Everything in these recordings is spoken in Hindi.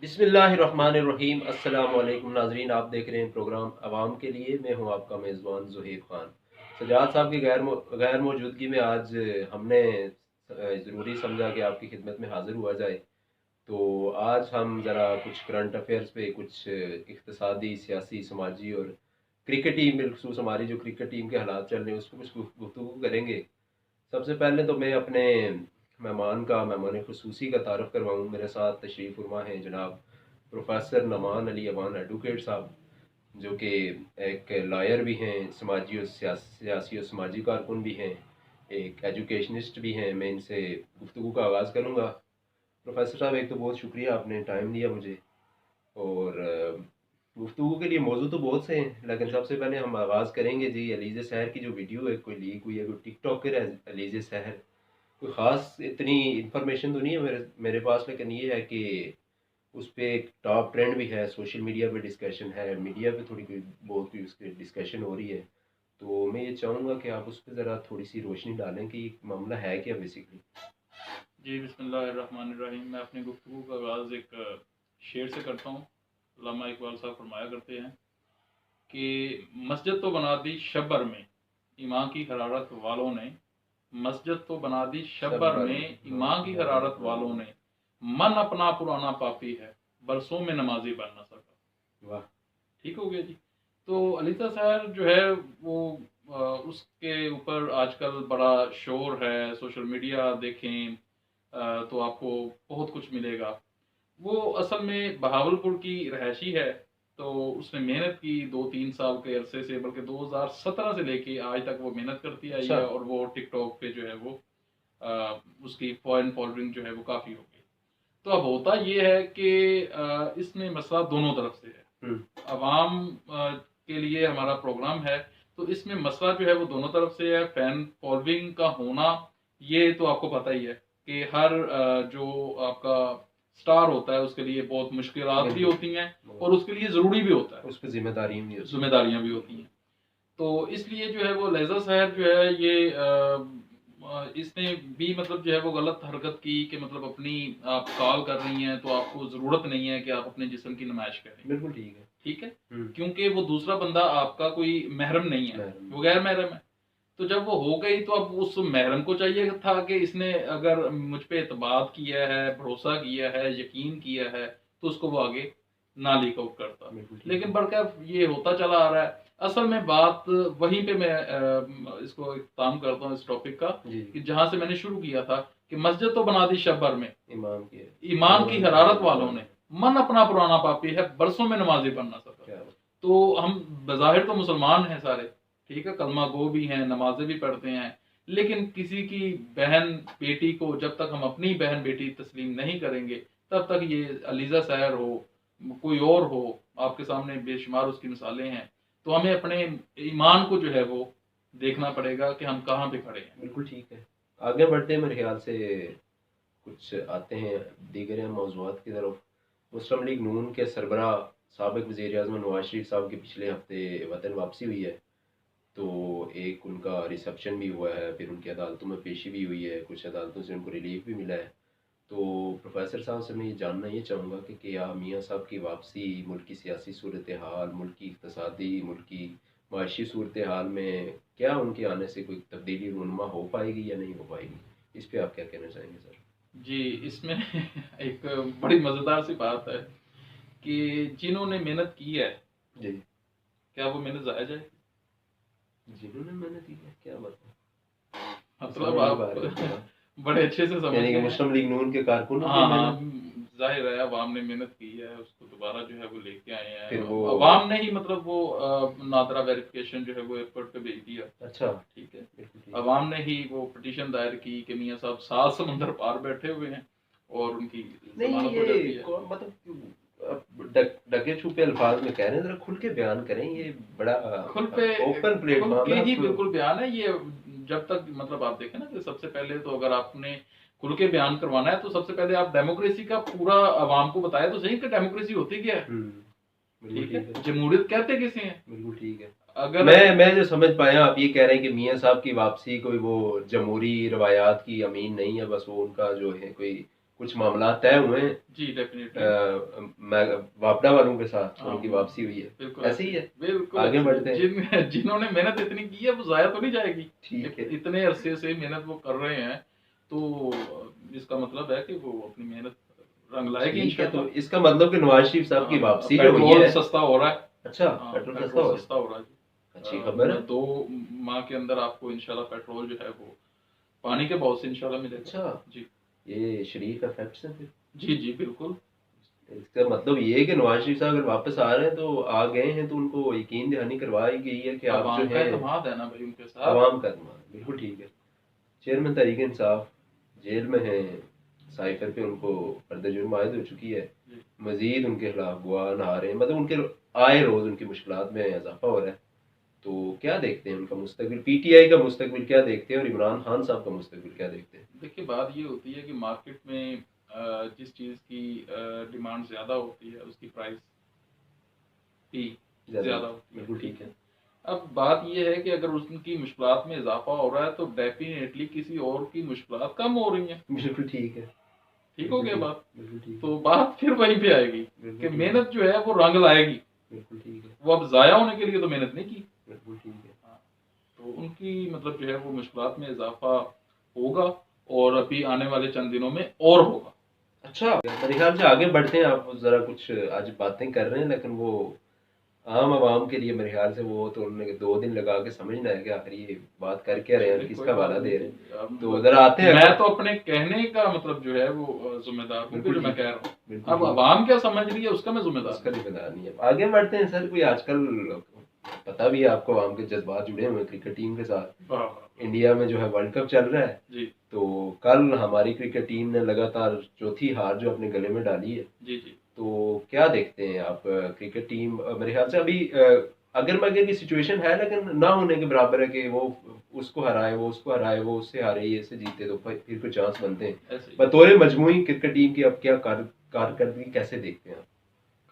बिस्मिल्लाहिर्रहमानिर्रहीम। अस्सलाम वालेकुम नाजरीन, आप देख रहे हैं प्रोग्राम आवाम के लिए। मैं हूं आपका मेज़बान ज़ुहैब खान। सजाद साहब की गैर मौजूदगी में आज हमने ज़रूरी समझा कि आपकी खिदमत में हाज़िर हुआ जाए। तो आज हम ज़रा कुछ करंट अफेयर्स पे, कुछ इक़्तिसादी, सियासी, समाजी और क्रिकेट टीम, बिलखुसूस हमारी जो क्रिकेट टीम के हालात चल रहे हैं उस पर कुछ गुफ्तगू करेंगे। सबसे पहले तो मैं अपने मेहमान ख़ुसूसी का तारफ़ करवाऊँ। मेरे साथ तशरीफ़ फरमा हैं जनाब प्रोफेसर नमान अली अवान एडवोकेट साहब, जो कि एक लॉयर भी हैं, समाजी और सियासी और समाजी कारकुन भी हैं, एक एजुकेशनिस्ट भी हैं। मैं इनसे गुफ्तगू का आगाज़ करूँगा। प्रोफेसर साहब, एक तो बहुत शुक्रिया, आपने टाइम दिया मुझे। और गुफ्तगू के लिए मौजू तो बहुत से हैं, लेकिन सबसे पहले हम आगाज़ करेंगे जी अलीज़े सहर की जो वीडियो है, कोई लीक हुई है, कोई टिकटॉकर है अलीज़े सहर। कोई ख़ास इतनी इन्फॉर्मेशन तो नहीं है मेरे पास, लेकिन ये है कि उस पे एक टॉप ट्रेंड भी है, सोशल मीडिया पे डिस्कशन है, मीडिया पे थोड़ी कोई बहुत कोई उसकी डिस्कशन हो रही है। तो मैं ये चाहूँगा कि आप उस पर ज़रा थोड़ी सी रोशनी डालें कि मामला है क्या बेसिकली। जी बिस्मिल्लाहिर्रहमानिर्रहीम। मैं अपनी गुफ्तगू का आगाज़ एक शेर से करता हूँ। अल्लामा इकबाल साहब फरमाया करते हैं कि मस्जिद तो बना दी शब भर में ईमान की हरारत वालों ने, मस्जिद तो बना दी शब भर में ईमान की हरारत वालों ने, मन अपना पुराना पापी है बरसों में नमाजी बन न सका। वाह, ठीक हो गया जी। तो अलीजा सहर जो है वो उसके ऊपर आजकल बड़ा शोर है। सोशल मीडिया देखें तो आपको बहुत कुछ मिलेगा। वो असल में बहावलपुर की रहायशी है। तो उसने मेहनत की 2-3 साल के अरसे से, बल्कि 2017 से लेके आज तक वो मेहनत करती आई अच्छा। है, और वो टिकटॉक पे जो है वो उसकी फॉरेन फॉलोइंग जो है वो काफ़ी हो गई। तो अब होता ये है कि इसमें मसला दोनों तरफ से है। अवाम के लिए हमारा प्रोग्राम है, तो इसमें मसला जो है वो दोनों तरफ से है। फैन फॉलोइंग का होना, ये तो आपको पता ही है कि हर जो आपका स्टार होता है उसके लिए बहुत मुश्किलात भी होती हैं, और उसके लिए ज़रूरी भी होता है, उस पर जिम्मेदारियां भी होती हैं। तो इसलिए जो है वो लेज़र साहब जो है ये इसने भी मतलब जो है वो गलत हरकत की कि मतलब अपनी आप कॉल कर रही हैं तो आपको ज़रूरत नहीं है कि आप अपने जिस्म की नुमाइश करें। बिल्कुल ठीक है। ठीक है, क्योंकि वो दूसरा बंदा आपका कोई महरम नहीं है, वो गैर महरम है। तो जब वो हो गई तो अब उस महरम को चाहिए था कि इसने अगर मुझ पे एतबार किया है, भरोसा किया है, यकीन किया है, तो उसको वो आगे ना लीक आउट करता। लेकिन बड़का ये होता चला आ रहा है। असल में बात वहीं पे मैं इसको इख्तिताम करता हूँ इस टॉपिक का, कि जहां से मैंने शुरू किया था कि मस्जिद तो बना दी शब भर में ईमान की हरारत वालों ने, मन अपना पुराना पापी है बरसों में नमाजी बन ना सका। तो हम बज़ाहिर तो मुसलमान हैं सारे, ठीक है, कलमा गो भी हैं, नमाजें भी पढ़ते हैं, लेकिन किसी की बहन बेटी को जब तक हम अपनी बहन बेटी तस्लीम नहीं करेंगे, तब तक ये अलीजा सहर हो, कोई और हो, आपके सामने बेशुमार उसकी मिसालें हैं। तो हमें अपने ईमान को जो है वो देखना पड़ेगा कि हम कहाँ पे खड़े हैं। बिल्कुल ठीक है। आगे बढ़ते हैं, मेरे ख्याल से कुछ आते हैं दीगर मौज़ूआत की तरफ। मुस्लिम लीग नून के सरबराह साबिक़ वज़ीर-ए-आज़म नवाज शरीफ साहब की पिछले हफ्ते वतन वापसी हुई है। तो एक उनका रिसेप्शन भी हुआ है, फिर उनकी अदालतों में पेशी भी हुई है, कुछ अदालतों से उनको रिलीफ भी मिला है। तो प्रोफेसर साहब से मैं ये जानना ये चाहूँगा कि क्या मियाँ साहब की वापसी मुल्क की सियासी सूरत हाल, मुल्क की इक़्तिसादी, मुल्क की माशी सूरत हाल में क्या उनके आने से कोई तब्दीली रूनुमा हो पाएगी या नहीं हो पाएगी? इस पे आप क्या कहना चाहेंगे सर? जी, इसमें एक बड़ी मज़ेदार सी बात है कि जिन्होंने मेहनत की है, जी, क्या वो मेहनत ज़ाया जाए? जिन्होंने मेहनत की है, क्या बात है? मतलब आप बड़े अच्छे से समझ यानी कि गए हैं। मुस्लिम लीग नून के कारकुनों की हाँ हाँ, मेहनत। जाहिर है अवाम ने मेहनत की है, उसको दोबारा जो है वो लेके आए हैं। फिर वो अवाम ने ही मतलब वो नादरा वेरिफिकेशन जो है वो एयरपोर्ट पे भेज दिया। अच्छा, ठीक है, बिल्कुल ठीक। अवाम ने ही वो पिटीशन दायर की कि मियाँ साहब 7 समंदर पार बैठे हुए हैं और उनकी नहीं, जमानत हो ये जाती है। कौन मतलब अब डगे छुपे अल्फाज में कह रहे हैं, जरा खुल के बयान करें। ये बड़ा खुल पे ओपन खुल प्लेटफॉर्म के है ही आप। बिल्कुल बयान है ये। जब तक मतलब आप देखें ना कि सबसे पहले तो अगर आपने खुल के बयान करवाना है तो सबसे पहले आप डेमोक्रेसी का पूरा आवाम को बताया तो सही कि डेमोक्रेसी होती क्या है। ठीक है, जमहूरियत कहते किसे हैं? बिल्कुल ठीक है। अगर मैं जो समझ पाया, आप ये कह रहे हैं कि मियाँ साहब की वापसी कोई वो जमहूरी रवायात की अमीन नहीं है, बस वो उनका जो है कोई कुछ मामला तय हुए हैं जी डेफिनेटली वापडा वालों के साथ, हाँ, उनकी वापसी हुई है, बिल्कुल ऐसे ही है। बिल्कुल आगे बढ़ते हैं। जिन्होंने मेहनत इतनी की है वो जाया तो नहीं जाएगी। ठीक है। इतने अरसे से मेहनत वो कर रहे हैं, तो इसका मतलब है कि वो अपनी मेहनत रंग लाएगी ठीक है, तो इंशाल्लाह। इसका मतलब कि नवाज शरीफ साहब की वापसी जो हुई पेट्रोल है। सस्ता हो रहा है। अच्छा, हाँ, पेट्रोल सस्ता पेट्रोल हो सस्ता रहा हो रहा है जी। है, अच्छी खबर है। 2 माह के अंदर आपको इंशाल्लाह पेट्रोल जो है वो पानी के भाव से इंशाल्लाह मिलेगा। अच्छा जी ये शरीफ इफेक्ट्स हैं फिर। जी जी बिल्कुल। इसका मतलब ये है कि नवाज शरीफ साहब अगर वापस आ रहे हैं तो आ गए हैं, तो उनको यकीन दहानी करवाई गई है कि आप जो अवाम का है एतमाद है ना भाई उनके साथ। आवाम का एतमाद, बिल्कुल ठीक है। चेयरमैन तहरीक इंसाफ जेल में हैं, साइफर पे उनको पर्दे जुर्म आयद हो चुकी है, जी। मजीद उनके खिलाफ गवाह नहा रहे हैं, मतलब उनके आए रोज उनकी मुश्किलात में इजाफा हो रहा है। तो क्या देखते हैं उनका मुस्तकबिल, पीटीआई का मुस्तकबिल क्या देखते हैं और इमरान खान साहब का मुस्तकबिल क्या देखते हैं? देखिए बात ये होती है कि मार्केट में जिस चीज़ की डिमांड ज़्यादा होती है उसकी प्राइस भी ज़्यादा होती है। बिल्कुल ठीक है। अब बात ये है कि अगर उनकी मुश्किलात में इजाफा हो रहा है तो डेफिनेटली किसी और की मुश्किलात कम हो रही हैं। बिल्कुल ठीक है। ठीक हो गया बात। बिल्कुल ठीक है। तो बात फिर वहीं पे आएगी कि मेहनत जो है वो रंग लाएगी। बिल्कुल ठीक है। वो अब जाया होने के लिए तो मेहनत नहीं की। बिल्कुल ठीक है। हाँ, तो उनकी मतलब जो है वो मुश्किलात में इजाफा होगा और अभी आने वाले चंद दिनों में और होगा। अच्छा, मेरे ख्याल से आगे बढ़ते हैं। आप जरा कुछ आज बातें कर रहे हैं, लेकिन वो आम आवाम के लिए मेरे ख्याल से वो तो उन्होंने 2 दिन लगा के समझना है कि आखिर ये बात कर क्या रहे हैं, किसका वाला दे रहे हैं। तो जरा आते हैं। मैं तो अपने कहने का मतलब जो है वो जिम्मेदार हूँ जो मैं कह रहा हूँ। अब आवाम क्या समझ रही है उसका मैं जिम्मेदार नहीं है। आगे बढ़ते हैं सर। कोई आजकल पता भी है आपको आवाम के जज्बात जुड़े हुए हैं क्रिकेट टीम के साथ। इंडिया में जो है वर्ल्ड कप चल रहा है जी। तो कल हमारी क्रिकेट टीम ने लगातार चौथी हार जो अपने गले में डाली है। जी जी। तो क्या देखते हैं आप क्रिकेट टीम? मेरे ख्याल से अभी अगर मगर की सिचुएशन है, लेकिन ना होने के बराबर है कि वो उसको हराए, वो उसको हराए, वो उससे हारे, ये से जीते, तो फिर कोई चांस बनते हैं। बतौर मजमूई क्रिकेट टीम की अब क्या कारकर्दगी कैसे देखते हैं आप?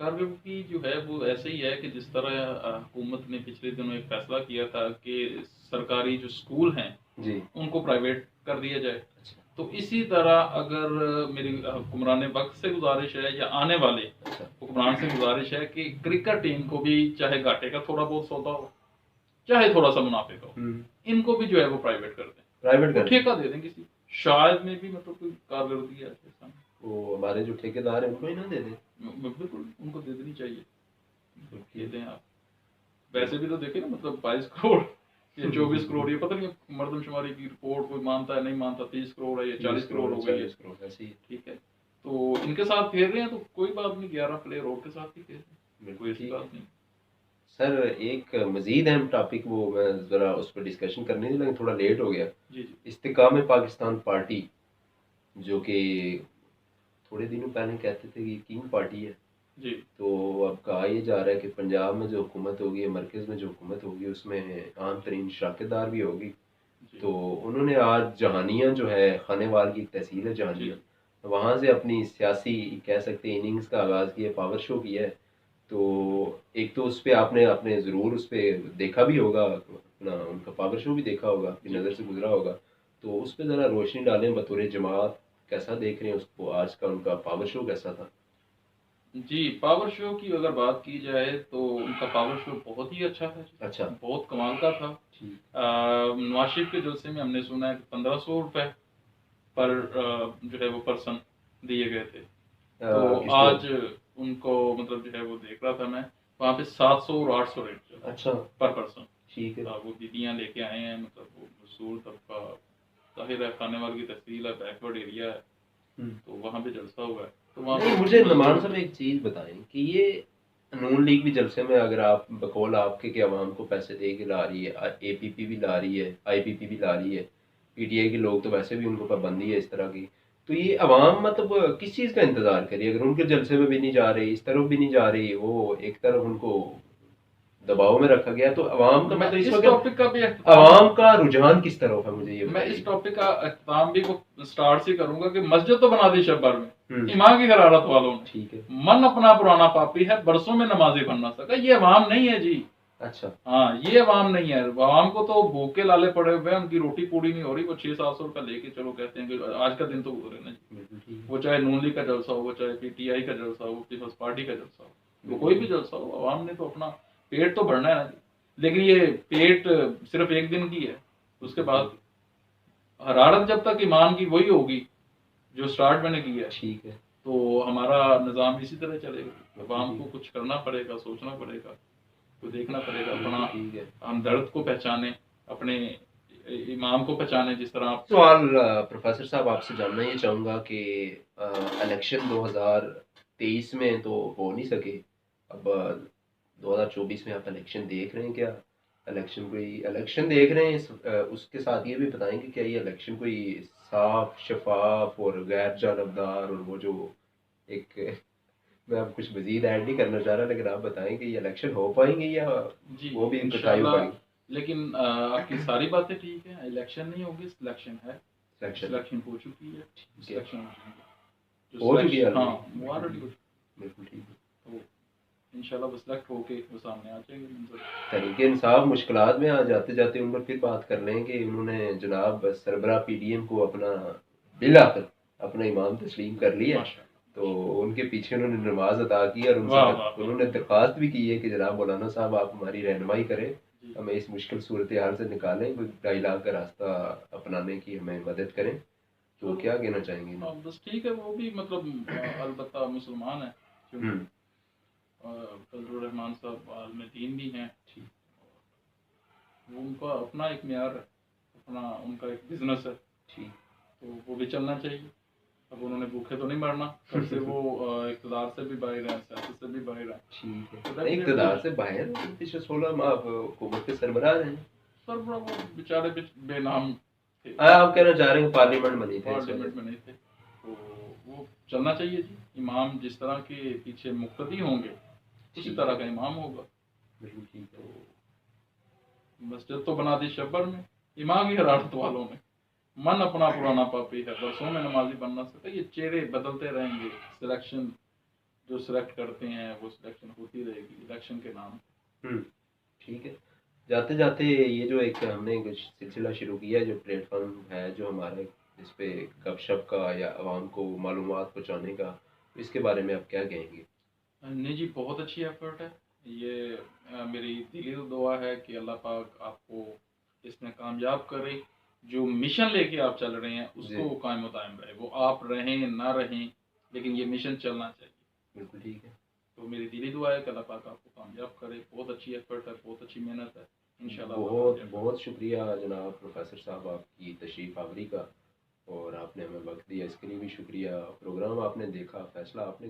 कारकर्दगी जो है वो ऐसे ही है कि जिस तरह हुकूमत ने पिछले दिनों एक फैसला किया था कि सरकारी जो स्कूल हैं जी उनको प्राइवेट कर दिया जाए। अच्छा। तो इसी तरह अगर मेरी हुक्मरान वक्त से गुजारिश है या आने वाले हुक्मरान से गुजारिश है कि क्रिकेट टीम को भी चाहे घाटे का थोड़ा बहुत सौदा हो, चाहे थोड़ा सा मुनाफे का हो, इनको भी जो है वो प्राइवेट कर दें, प्राइवेट कर ठेका दे दें किसी, शायद में भी मतलब कोई कारकर्दगी है। वो हमारे जो ठेकेदार हैं उनको ही ना दे दें। बिल्कुल उनको दे देनी चाहिए। दे दें आप। वैसे भी तो देखे ना, मतलब 22 करोड़ या 24 करोड़, ये पता नहीं मर्दमशुमारी की रिपोर्ट कोई मानता है नहीं मानता, 30 करोड़ है या 40 करोड़ हो गई है। ठीक है, तो इनके साथ खेल रहे हैं तो कोई बात नहीं, 11 प्लेयर और के साथ भी खेल रहे हैं, कोई ऐसी बात नहीं। सर एक मजीद अहम टॉपिक, वो मैं ज़रा उस पर डिस्कशन करनी थी लेकिन थोड़ा लेट हो गया। जी इस्तेकाम पाकिस्तान पार्टी, जो कि थोड़े दिनों पहले कहते थे कि किंग पार्टी है जी, तो अब कहा यह जा रहा है कि पंजाब में जो हुकूमत होगी, मरकज़ में जो हुकूमत होगी, उसमें आम तरीन शराकतदार भी होगी। तो उन्होंने आज जहानिया जो है, खानेवाल की एक तहसील है जहानिया, वहाँ से अपनी सियासी कह सकते हैं इनिंग्स का आगाज़ किया, पावर शो किया है। तो एक तो उस पर आपने अपने ज़रूर उस पर देखा भी होगा, अपना उनका पावर शो भी देखा होगा, आपकी नज़र से गुजरा होगा। तो उस पर ज़रा रोशनी डालें बतौर जमात, कैसा देख रहे हैं उसको, आज का उनका पावर शो कैसा था? जी, पावर शो की अगर बात की जाए तो उनका पावर शो बहुत ही अच्छा है। अच्छा, बहुत कमाल का था। नवाज शरीफ के जलसे में हमने सुना है कि 1500 रुपए पर जो है वो पर्सन दिए गए थे। तो आज उनको मतलब जो है वो देख रहा था मैं, वहाँ पे 700 और 800 रेट अच्छा पर पर्सन। ठीक है। वो दीदियाँ लेके आए हैं, मतलब वो मजदूर तबका, जाहिर है खानेवाल की तहसील है, बैकवर्ड एरिया है, तो वहाँ पे जलसा हुआ है। तो वहाँ मुझे नमान साहब एक चीज़ बताएं कि ये नून लीग भी जलसे में, अगर आप बकौल आपके कि अवाम को पैसे दे के ला रही है, एपीपी भी ला रही है, आईपीपी भी ला रही है, पीटीआई के लोग तो वैसे भी उनको पाबंदी है इस तरह की, तो ये अवाम मतलब किस चीज़ का इंतज़ार करिए? अगर उनके जलसे में भी नहीं जा रही, इस तरफ भी नहीं जा रही, वो एक तरफ उनको दबाव में रखा गया, तो अवाम का मतलब इस टॉपिक का भी अवाम का रुझान किस तरफ है, मुझे ये मैं इस टॉपिक का अख्ताम भी वो स्टार्ट से करूंगा कि मस्जिद तो बना दी शब्बर में ईमान की हरारत वालों ने। ठीक है, मन अपना पुराना पापी है, बरसों में नमाजी बन ना सका, ये अवाम नहीं है जी। अच्छा। हाँ, ये अवाम नहीं है। अवाम को तो भूख के लाले पड़े हुए हैं, उनकी रोटी पूरी नहीं हो रही, वो 600-700 रुपए लेके चलो कहते हैं कि आज का दिन तो गुजरे ना जी। बिल्कुल ठीक है। वो चाहे नून लीग का जलसा हो, वो चाहे पीटीआई का जलसा हो, पीपल्स पार्टी का जलसा हो, वो कोई भी जलसा हो, अवाम ने तो अपना पेट तो भरना है ना जी। लेकिन ये पेट सिर्फ एक दिन की है, उसके बाद हरारत जब तक ईमान की वही होगी जो स्टार्ट मैंने किया है, ठीक है। तो हमारा निज़ाम इसी तरह चलेगा। अवाम को कुछ करना पड़ेगा, सोचना पड़ेगा, को देखना पड़ेगा, अपना ठीक है। हमदर्द को पहचाने, अपने इमाम को पहचाने। जिस तरह आप सवाल प्रोफेसर साहब आपसे जानना ये चाहूँगा कि इलेक्शन 2023 में तो हो नहीं सके, अब 2024 में आप इलेक्शन देख रहे हैं क्या? कोई इलेक्शन देख रहे हैं उसके साथ ये भी बताएं कि क्या ये इलेक्शन कोई साफ शफाफ और गैर जानबदार, और वो जो एक मैं अब कुछ मजीद ऐड नहीं करना चाह रहा, लेकिन आप बताएं कि ये इलेक्शन हो पाएंगे या जी वो भी कुटाई हो इंशाल्लाह। पाएंगे? लेकिन आपकी सारी बातें ठीक है, इलेक्शन नहीं होगी, सिलेक्शन है। इलेक्शन सिलेक्शन हो चुकी है, ठीक है, सिलेक्शन जो हो चुकी है सिलेक्शन, हाँ already? वो ऑलरेडी हो चुकी बिल्कुल ठीक है। है। तो इंशाल्लाह वो सिलेक्ट होके वो सामने आ जाएगी मंजर। तरीके इंसाफ मुश्किलात में आ जाते जाते उन पर फिर बात कर लें कि उन्होंने जनाब सरबरा पीडीएम को अपना बिल आकर अपना इमाम तस्लीम कर लिया है। तो उनके पीछे उन्होंने नमाज अदा की और वाह, वाह, वाह। उन्होंने दरख्वास्त भी की है कि जनाब मौलाना साहब आप हमारी रहनुमाई करें, जी। हमें इस मुश्किल सूरत हाल से निकालें, कोई 2.5 लाख का रास्ता अपनाने की हमें मदद करें। तो क्या कहना चाहेंगे? हाँ, बस ठीक है, वो भी मतलब अलबत्ता मुसलमान है, क्योंकि फजलुर रहमान साहब आलम दीन भी हैं। ठीक। वो उनका अपना एक म्यार है, अपना उनका एक बिजनेस है, ठीक। तो वो भी चलना चाहिए। अब उन्होंने भूखे तो नहीं मरना, तब से वो इक़्तिदार से भी बाहर हैं, सियासत से भी बाहर हैं। ठीक है। तो नहीं, इक़्तिदार से बाहर पिछले 16 माह हुकूमत के सरबराह रहे हैं। सरबराह वो बेचारे बेनाम थे, आप कहना चाह रहे हैं पार्लियामेंट में नहीं थे? पार्लियामेंट में नहीं थे, तो वो चलना चाहिए जी। इमाम जिस तरह के पीछे मुक्तदी होंगे, उसी तरह का इमाम होगा। बिल्कुल ठीक है। मस्जिद तो बना दी शब्बर में, इमाम ही हरारत वालों ने। मन अपना पुराना पापी है, बरसों में नमाजी बनना सकता। ये चेहरे बदलते रहेंगे, सिलेक्शन जो सिलेक्ट करते हैं वो सिलेक्शन होती रहेगी इलेक्शन के नाम। ठीक है। जाते जाते ये जो एक हमने कुछ सिलसिला शुरू किया है, जो प्लेटफॉर्म है जो हमारे इस पे गपशप का या आवाम को मालूमात पहुँचाने का, इसके बारे में आप क्या कहेंगे? नहीं जी, बहुत अच्छी एफर्ट है ये। मेरी दिली दुआ है कि अल्लाह पाक आपको इसमें कामयाब करे। जो मिशन लेके आप चल रहे हैं उसको कायम दायम रहे, वो आप रहें ना रहें, लेकिन ये मिशन चलना चाहिए। बिल्कुल ठीक है। तो मेरी दिली दुआ है कि अल्लाह पाक आपको कामयाब करे। बहुत अच्छी एफर्ट है, बहुत अच्छी मेहनत है, इंशाल्लाह। बहुत बहुत शुक्रिया जनाब प्रोफेसर साहब आपकी तशरीफ़ आवरी का, और आपने हमें वक्त दिया इसके लिए भी शुक्रिया। प्रोग्राम आपने देखा, फैसला आपने